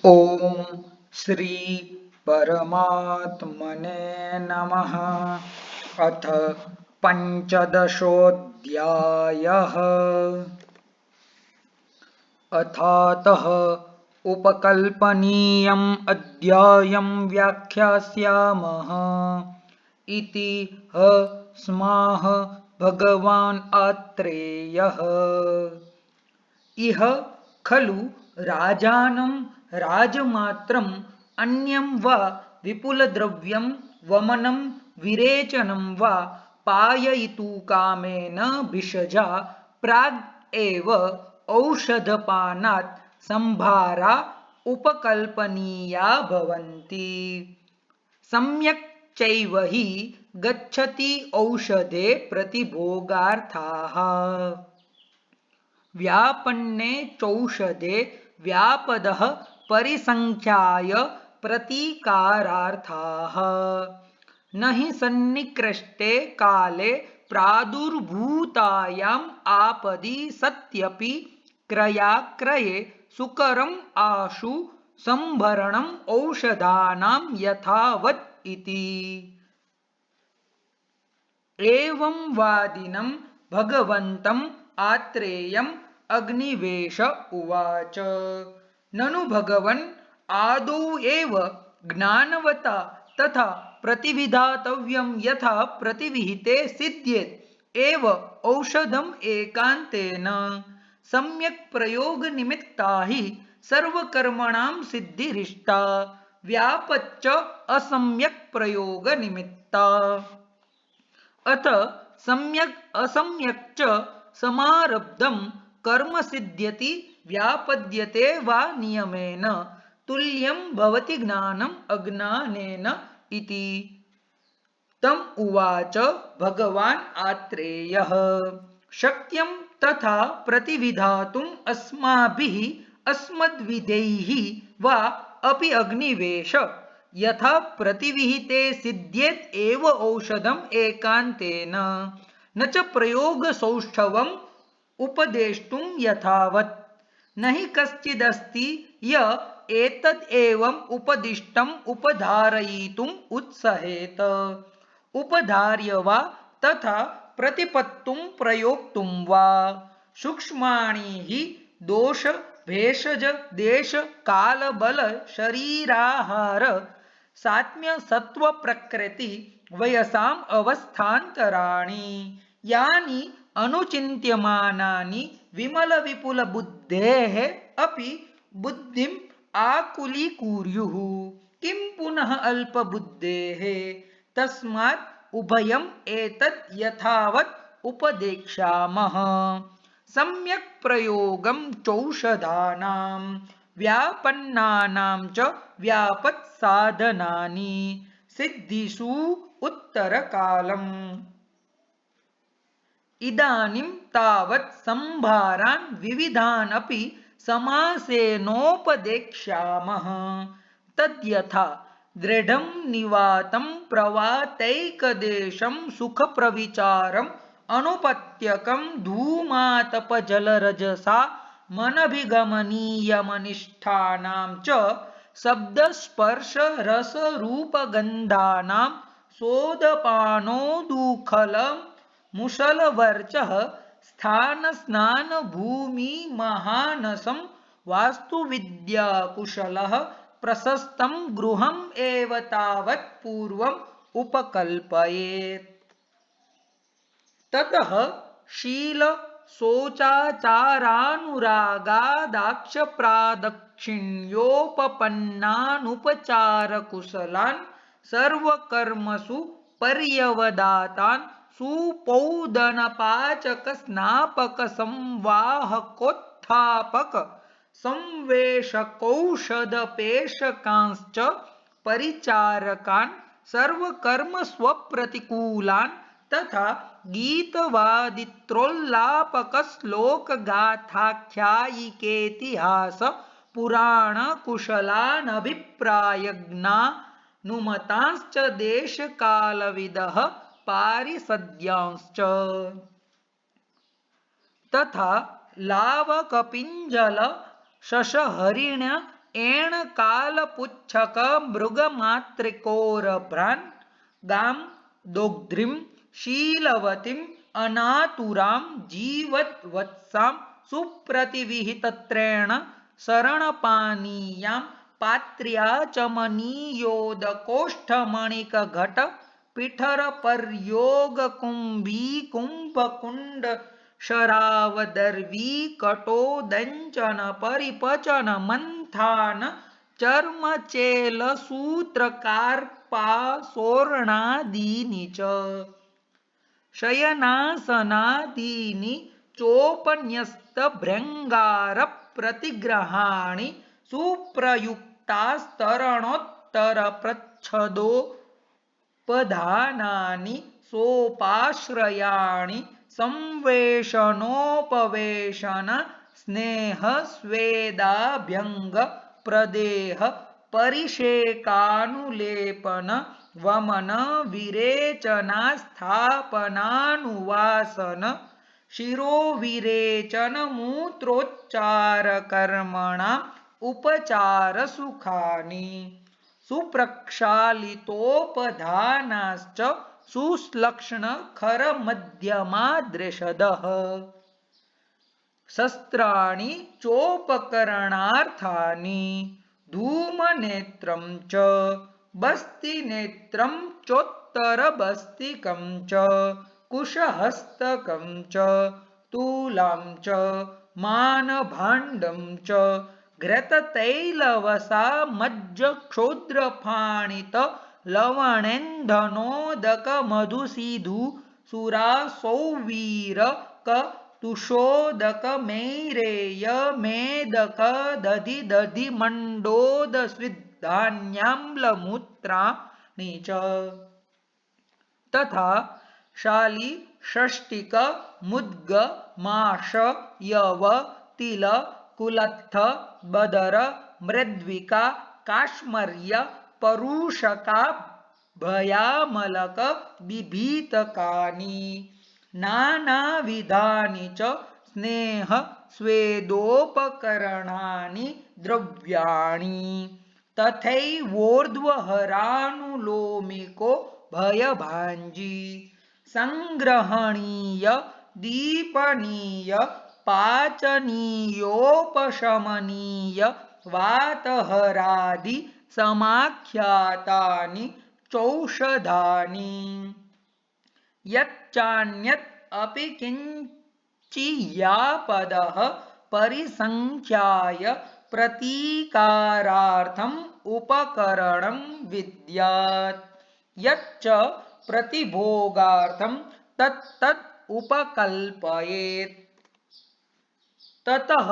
ओम श्री परमात्मने नमः। अथ पंचदशोऽध्यायः। अथातः उपकल्पनीयम् अध्यायं व्याख्यास्यामः इति स्माह भगवान् आत्रेयः। इह खलु राजानं राजमात्रम् अन्यं वा विपुलद्रव्यं वमनं विरेचनं वा पाययितुकामेन भिषजा प्राग् एव औषधपानात् संभारा उपकल्पनीया भवन्ति। सम्यक् चैव हि गच्छति औषधे प्रतिभोगार्थाः। व्यापन्ने चौषधे व्यापदः परिसंख्याय प्रतीकारार्थाः। न हि सन्निकृष्टे काले प्रादुर्भूतायाम् आपदि सत्यपि क्रयाक्रये सुकरम् आशु संभरणम् औषधानां यथावत् इति। एवं वादिनं भगवन्तम् आत्रेयम् अग्निवेश उवाच। ननु भगवन् आदौ एव ज्ञानवता तथा प्रतिविधातव्यं यथा प्रतिविहिते सिद्ध्येत् एव औषधम् एकान्तेन। सम्यक् प्रयोगनिमित्ता हि सर्वकर्मणां सिद्धिरिष्टा, व्यापच्च असम्यक् प्रयोगनिमित्ता। अथ सम्यक् असम्यक् च समारब्धं कर्म सिद्ध्यति व्यापद्यते वा नियमेन, तुल्यं भवति ज्ञानम् अज्ञानेन इति। तम् उवाच भगवान् आत्रेयः। शक्यं तथा प्रतिविधातुम् अस्माभिः अस्मद्विदैः वा अपि अग्निवेश, यथा प्रतिविहिते सिद्ध्येत् एव औषधम् एकान्तेन, न च प्रयोगसौष्ठवम् उपदेष्टुं यथावत्। न हि कश्चिदस्ति य एतद् एवम् उपदिष्टम् उपधारयितुम् उत्सहेत। उपधार्य वा तथा प्रतिपत्तुं प्रयोक्तुं वा। सूक्ष्माणि हि दोष भेषज देश काल बल शरीराहार सात्म्य सत्व प्रकृति वयसाम् अवस्थान्तराणि यानि अनुचिन्त्यमानानि विमल विपुल बुद्धेः अपि बुद्धिम् आकुलीकुर्युः। किं पुनः अल्पबुद्धेः। तस्मात् उभयम् एतत् यथावत् उपदेक्ष्यामः। सम्यक् प्रयोगं चौषधानां व्यापन्नानां च व्यापत् साधनानि सिद्धिषु उत्तरकालम्। इदानीं तावत् संभारान् विविधान् अपि समासेनोपदेक्ष्यामः। तद्यथा दृढं निवातं प्रवातैकदेशं सुखप्रविचारम् अनुपत्यकं धूमातपजलरजसा मनभिगमनीयमनिष्ठानां च शब्दस्पर्शरसरूपगन्धानां सोदपानोदुखलं मुशलवर्चः स्थानस्नानभूमिमहानसं वास्तुविद्याकुशलः प्रशस्तं गृहम् एव तावत् पूर्वम् उपकल्पयेत्। ततः शील शोचाचारानुरागादाक्षप्रादक्षिण्योपपन्नानुपचारकुशलान् सर्वकर्मसु पर्यवदातान् सुपौदनपाचक स्नापक संवाहकोत्थापक संवेशकौषधपेशकांश्च परिचारकान् सर्वकर्म स्वप्रतिकूलान् तथा गीतवादित्रोल्लापक श्लोकगाथाख्यायिकेतिहास पुराण कुशलानभिप्रायज्ञानुमतांश्च देशकालविदः पारिषद्यांश्च। तथा लावकपिञ्जल शशहरिण एण कालपुच्छक मृगमात्रिकोरभ्रान् गां दोग्ध्रीं शीलवतीम् अनातुरां जीवद्वत्सां सुप्रतिविहितत्रेण शरणपानीयां पात्र्या च मनीयोदकोष्ठमणिकघट पिठरपर्योगकुम्भी कुम्भकुण्ड शरावदर्वी कटोदञ्चन परिपचन मन्थान चर्मचेलसूत्रकार्पासोर्णादीनि च शयनासनादीनि चोपन्यस्तभृङ्गारप्रतिग्रहाणि सुप्रयुक्तास्तरणोत्तरप्रच्छदोपधानानि सोपाश्रयाणि संवेशनोपवेशन स्नेह स्वेदाभ्यंग प्रदेह परिषेकानुलेपन वमन विरेचनास्थापनानुवासन शिरोविरेचन मूत्रोच्चार कर्मणाम् उपचार सुखानि सुप्रक्षालितोपधानाश्च सुश्लक्ष्ण खर मध्यमादृशदः शस्त्राणि चोपकरणार्थानि धूमनेत्रं च बस्तिनेत्रं चोत्तरबस्तिकं च कुशहस्तकं च तूलां च मानभाण्डं च घृततैलवसा मज्जक्षोद्रफाणित लवणेन्धनोदक मधुसीधु सुरासौवीरक तुषोदक मैरेय मेदक दधि दधि मंडोद स्विद्धान्याम्लमूत्राणि च तथा शाली षष्टिक मुद्ग माश यव तिल कुलत्थ बदर मृद्विका काश्मर्य परुषका भयामलक बिभीतकानि नानाविधानि च स्नेह स्वेदोपकरणानि द्रव्याणि तथैवोर्ध्वहरानुलोमिको भयभाञ्जी संग्रहणीय दीपनीय पाचनीयोपशमनीय वातहरादि समाख्यातानि चौषधानि यच्चान्यत् अपि किञ्चियापदः परिसङ्ख्याय प्रतीकारार्थम् उपकरणं विद्यात् यच्च प्रतिभोगार्थं तत्तत् उपकल्पयेत् ततः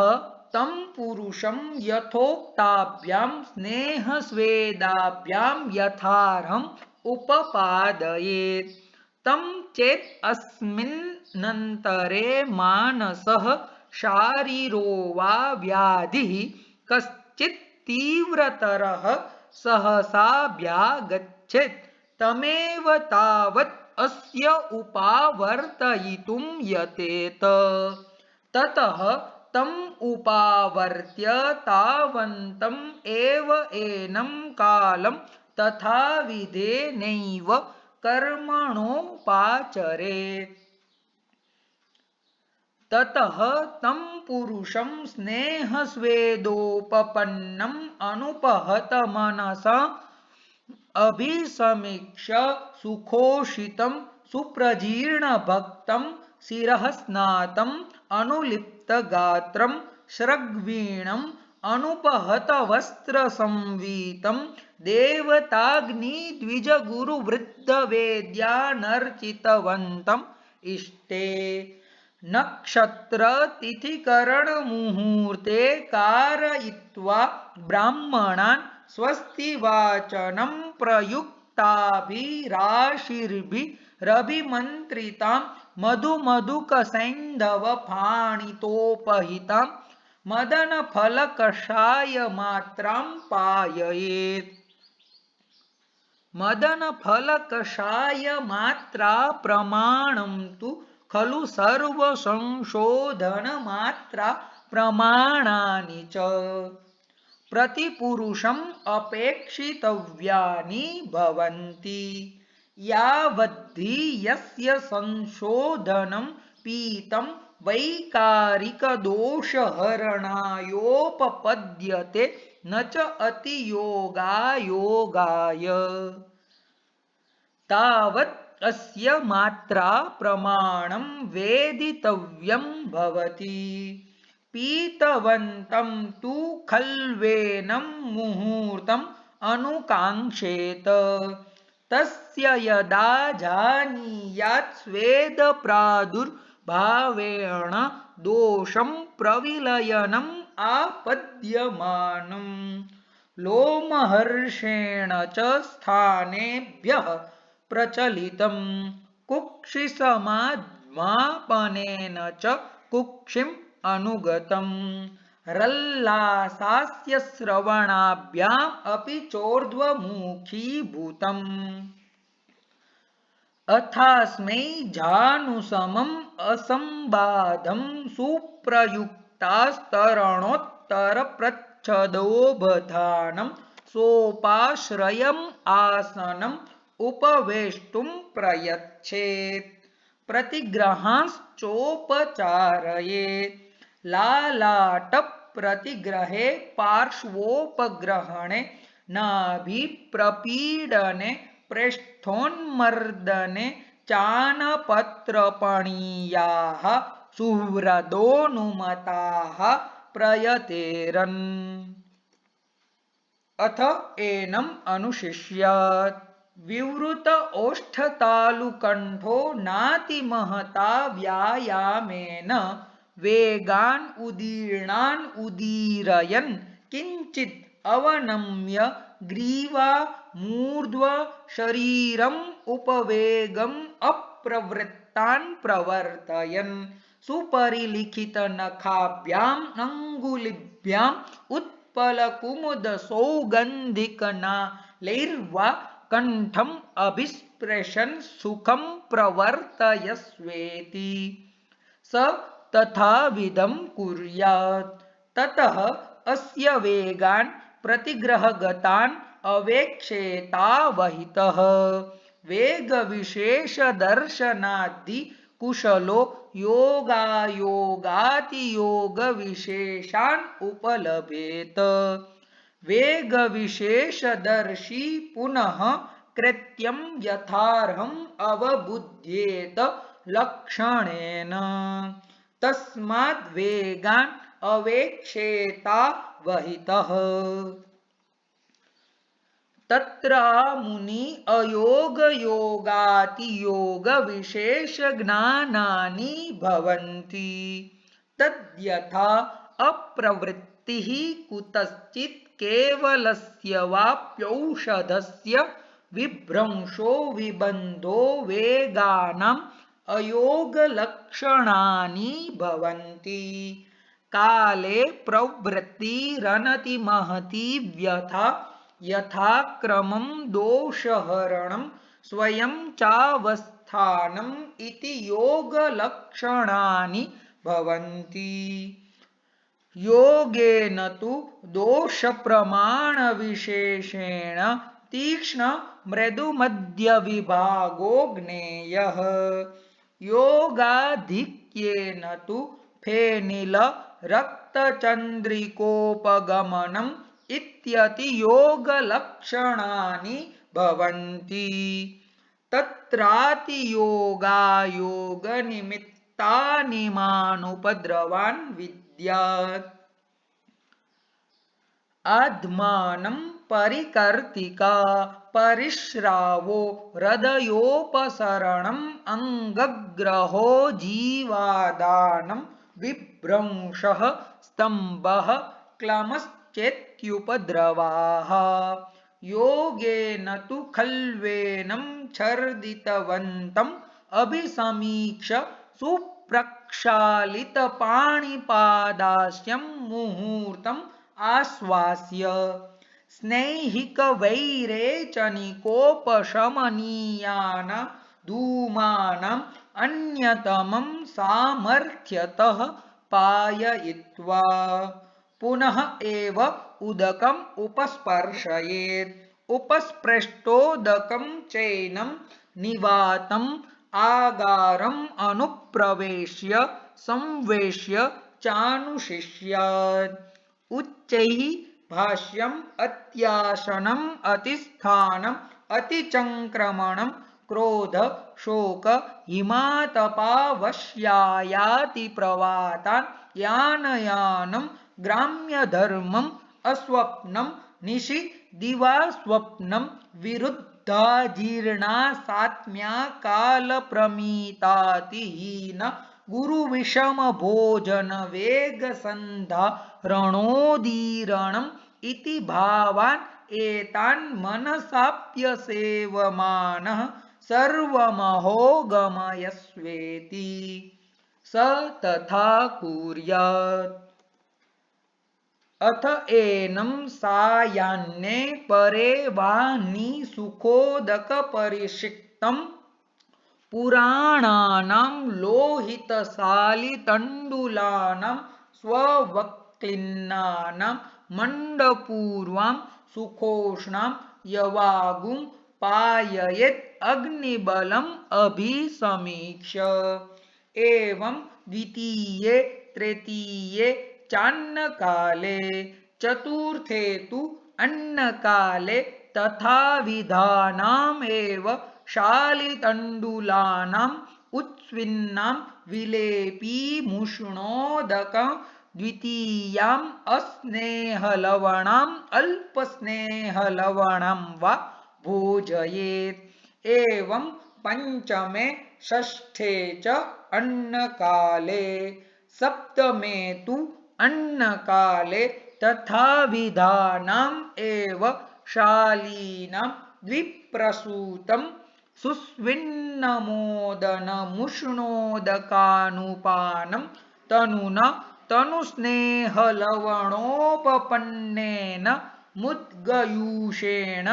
तं पुरुषं यथोक्ताभ्यां स्नेहस्वेदाभ्यां यथार्हम् उपपादयेत् तं चेत् अस्मिन्नन्तरे मानसः शारीरो वा व्याधिः कश्चित् तीव्रतरः सहसाभ्यागच्छेत् तमेव तावत् अस्य उपावर्तयितुं यतेत ततः तम् उपावर्त्य तावन्तम् एव एनं कालं तथाविधेनैव कर्मणोपाचरेत् ततः तं पुरुषं स्नेहस्वेदोपपन्नम् अनुपहतमनसा अभिसमीक्ष्य सुखोषितं सुप्रजीर्णभक्तं शिरःस्नातम् अनुलिप्तगात्रं श्रग्वीणम् अनुपहतवस्त्रसंवीतं देवताग्निद्विजगुरुवृद्धवेद्यानर्चितवन्तम् इष्टे नक्षत्रतिथिकरणमुहूर्ते कारयित्वा ब्राह्मणान् स्वस्तिवाचनं प्रयुक्ताभिराशिर्भिरभिमन्त्रितां मधुमधुकसैन्धवफाणितोपहितां मदनफलकषायमात्रां पाययेत् मदनफलकषायमात्रा प्रमाणं तु खलु सर्वसंशोधनमात्रा प्रमाणानि च प्रतिपुरुषम् अपेक्षितव्यानि भवन्ति। यावद्धि यस्य संशोधनं पीतं वैकारिकदोषहरणायोपपद्यते न च अतियोगायोगाय। तावत् अस्य मात्रा प्रमाणं वेदितव्यं भवति। पीतवन्तं तु खल्वेनं मुहूर्तम् अनुकाङ्क्षेत। तस्य यदा जानीयात् स्वेदप्रादुर्भावेण दोषं प्रविलयनम् आपद्यमानम्। लोमहर्षेण च स्थानेभ्यः प्रचलितं कुक्षिसमापनेन च कुक्षिम् अनुगतम्। रल्लासास्य श्रवणाभ्याम् अपि चोर्ध्वमुखीभूतम्। अथास्मै जानुसमम् असम्बाधं सुप्रयुक्तास्तरणोत्तरप्रच्छदोपधानं सोपाश्रयम् आसनम् उपवेष्टुं प्रयच्छेत्। प्रतिग्रहांश्चोपचारयेत्। लालाटप्रतिग्रहे पार्श्वोपग्रहणे नाभिप्रपीडने प्रेष्ठोन्मर्दने चानपत्रपणीयाः सुहृदोऽनुमताः प्रयतेरन्। अथ एनम् अनुशिष्यात्। विवृत ओष्ठतालुकण्ठो नातिमहता व्यायामेन वेगान् उदीर्णान् उदीरयन् किञ्चित् अवनम्य ग्रीवा मूर्ध्व शरीरम् उपवेगम् अप्रवृत्तान् प्रवर्तयन् सुपरिलिखितनखाभ्याम् अङ्गुलिभ्याम् उत्पलकुमुदसौगन्धिकनालैर्वा कण्ठम् अभिस्पृशन् सुखं प्रवर्तयस्वेति। स तथाविधं कुर्यात्। ततः अस्य वेगान् प्रतिग्रहगतान् अवेक्षेतावहितः। वेगविशेषदर्शनाद्धि कुशलो योगायोगातियोगविशेषान् उपलभेत। वेगविशेषदर्शी पुनः कृत्यं यथार्हम् अवबुध्येत लक्षणेन। तस्माद् वेगान् अवेक्षेतावहितः। तत्रामुनि अयोगयोगातियोगविशेषज्ञानानि भवन्ति। तद्यथा अप्रवृत्तिः कुतश्चित् केवलस्य वाप्यौषधस्य विभ्रंशो विबन्धो वेगानाम् अयोगलक्षणानि भवन्ति। काले प्रवृत्तिरनतिमहती व्यथा यथाक्रमं दोषहरणं स्वयं चावस्थानम् इति योगलक्षणानि भवन्ति। योगेन तु दोषप्रमाणविशेषेण तीक्ष्ण मृदुमध्यविभागो ज्ञेयः। योगाधिक्येन तु फेनिल रक्तचन्द्रिकोपगमनम् इत्यतियोगलक्षणानि भवन्ति। तत्रातियोगायोगनिमित्तानिमानुपद्रवान् विद्यात्। आत्मानं परिकर्तिका परिश्रावो हृदयोपसरणम् अङ्गग्रहो जीवादानं विभ्रंशः स्तम्भः क्लमश्चेत्युपद्रवाः। योगेन तु खल्वेनं छर्दितवन्तम् अभिसमीक्ष्य सुप्रक्षालितपाणिपादास्यं मुहूर्तम् आश्वास्य स्नैहिकवैरेचनिकोपशमनीयानां धूमानाम् अन्यतमं सामर्थ्यतः पाययित्वा पुनः एव उदकम् उपस्पर्शयेत् उपस्पृष्टोदकं चैनं निवातम् आगारम् अनुप्रवेश्य संवेश्य चानुशिष्यात् उच्चैः भाष्यम् अत्यासनम् अतिस्थानम् अतिचङ्क्रमणं क्रोध शोक हिमातपावश्यायाति प्रवातान् यानयानं ग्राम्यधर्मम् अस्वप्नं निशि दिवास्वप्नं विरुद्धाजीर्णा सात्म्या कालप्रमीतातिहीन गुरुविषम भोजन वेगसन्धारणोदीरणम् इति भावान् एतान् मनसाप्यसेवमानः सर्वमहो गमयस्वेति स तथा कुर्यात्। अथ एनं सायाह्ने परे वा निसुखोदकपरिषिक्तं पुराणानां लोहितसालितण्डुलानां स्ववक्लिन्नानां मण्डपूर्वां सुखोष्णां यवागुं पाययेत् अग्निबलम् अभिसमीक्ष्य। एवं द्वितीये तृतीये चान्नकाले चतुर्थे तु अन्नकाले तथाविधानामेव शालितण्डुलानाम् उत्स्विन्नां विलेपीमुष्णोदकं द्वितीयाम् अस्नेहलवणाम् अल्पस्नेहलवणं वा भोजयेत्। एवं पंचमे षष्ठे च अन्नकाले सप्तमे तु अन्नकाले तथाविधानाम् एव शालीनां द्विप्रसूतं सुस्विन्नमोदनमुष्णोदकानुपानं तनुना तनुस्नेहलवणोपपन्नेन मुद्गयूषेण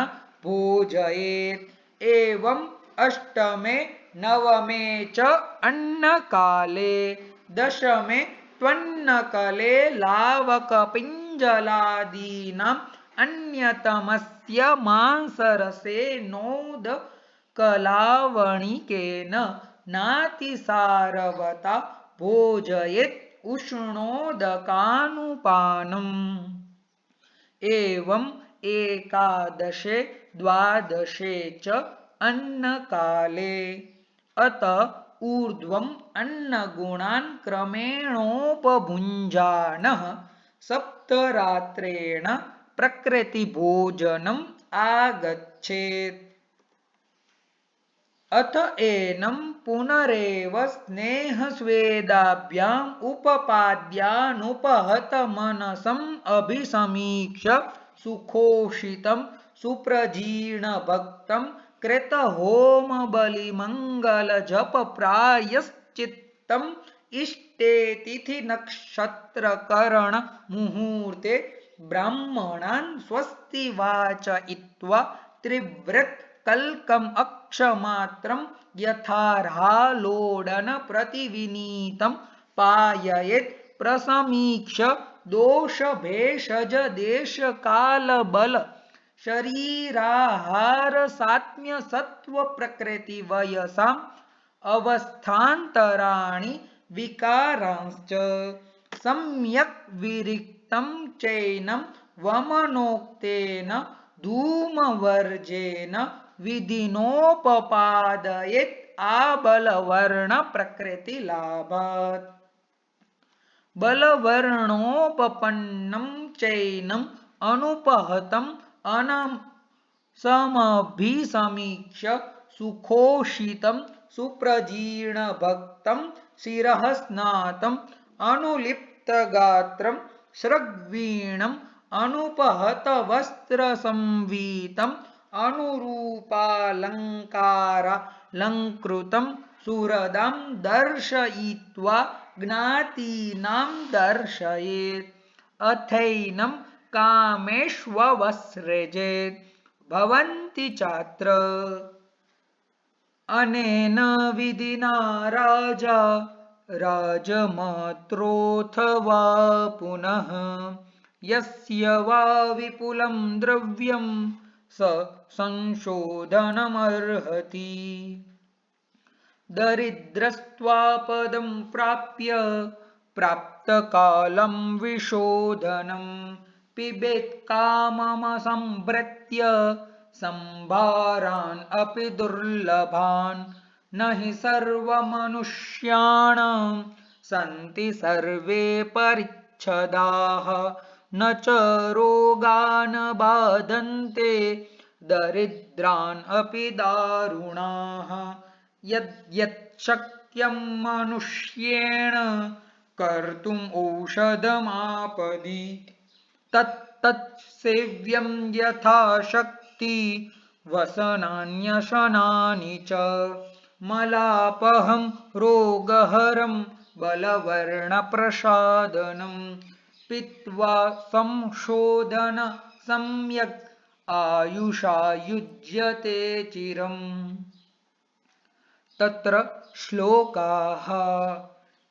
भोजयेत्। एवं अष्टमे नवमे च अन्नकाले दशमे त्वन्नकले लावकपिञ्जलादीनाम् अन्यतमस्य मांसरसे नोदकलावणिकेन नातिसारवता भोजयेत् उष्णोदकानुपानम्। एवं एकादशे द्वादशे च अन्नकाले अत ऊर्ध्वम् अन्नगुणान् क्रमेणोपभुञ्जानः सप्तरात्रेण प्रकृतिभोजनम् आगच्छेत्। अथ एनं पुनरेव स्नेहस्वेदाभ्याम् उपपाद्यानुपहतमनसम् अभिसमीक्ष्य सुखोषितं सुप्रजीर्णभक्तं कृतहोमबलिमङ्गलजपप्रायश्चित्तम् इष्टे तिथिनक्षत्रकरण मुहूर्ते ब्राह्मणान् स्वस्ति वाचयित्वा त्रिव्रत कल्कम् अक्षमात्रं यथार्हालोडन प्रतिविनीतं पाययेत् प्रसमीक्ष्य दोष भेषज देश काल बल शरीराहार सात्म्य सत्व प्रकृति वयसाम् अवस्थान्तराणि विकारांश्च सम्यक् विरिक्तं चैनं वमनोक्तेन धूमवर्जेन विधिनोपपादयेत् आबलवर्ण प्रकृति लाभात्। बलवर्णोपपन्नं चैनम् अनुपहतम् अनसमभिसमीक्ष्य सुखोषितं सुप्रजीर्णभक्तं शिरः स्नातम् अनुलिप्तगात्रं स्रग्वीणम् अनुपहतवस्त्रसंवीतम् अनुरूपालङ्कारालङ्कृतं सुहृदां दर्शयित्वा ज्ञातीनां दर्शयेत्। अथैनं कामेष्ववसृजेत्। भवन्ति चात्र अनेन विधिना राजा राजमात्रोऽथवा पुनः यस्य वा विपुलं द्रव्यं स संशोधनमर्हति। दरिद्रस्त्वापदं प्राप्य प्राप्तकालं विशोधनं पिबेत् काममसंभृत्य संभारान् अपि दुर्लभान्। न हि सर्वमनुष्याणां सन्ति सर्वे परिच्छदाः न च रोगान् बाधन्ते दरिद्रान् अपि दारुणाः। यद्यत् शक्यं मनुष्येण कर्तुम् औषधमापदि तत्तत् सेव्यं यथाशक्ति वसनान्यसनानि च। मलापहं रोगहरं बलवर्णप्रसादनं पीत्वा संशोधन सम्यक् आयुषा युज्यते चिरम्। तत्र श्लोकाः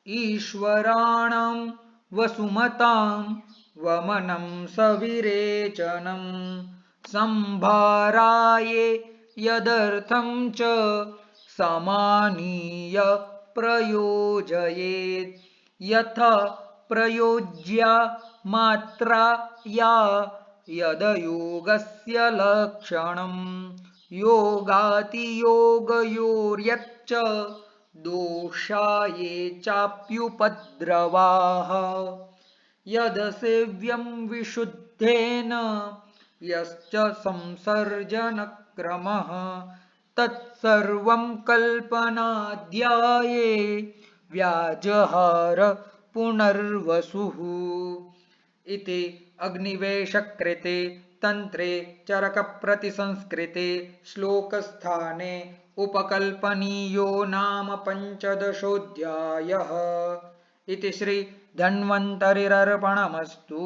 ईश्वराणां वसुमतां वमनं सविरेचनं संभाराये यदर्थं च समानीय प्रयोजयेत्। यथा प्रयोज्या मात्रा या यदयोगस्य लक्षणं योगातियोगयोर्यच्च दोषा ये चाप्युपद्रवाः। यदसेव्यं विशुद्धेन यश्च संसर्जनक्रमः तत्सर्वं कल्पनाध्याये व्याजहार पुनर्वसुः। इति अग्निवेशकृते तन्त्रे चरकप्रतिसंस्कृते श्लोकस्थाने उपकल्पनीयो नाम पञ्चदशोऽध्यायः। इति श्री धन्वन्तरिरर्पणमस्तु।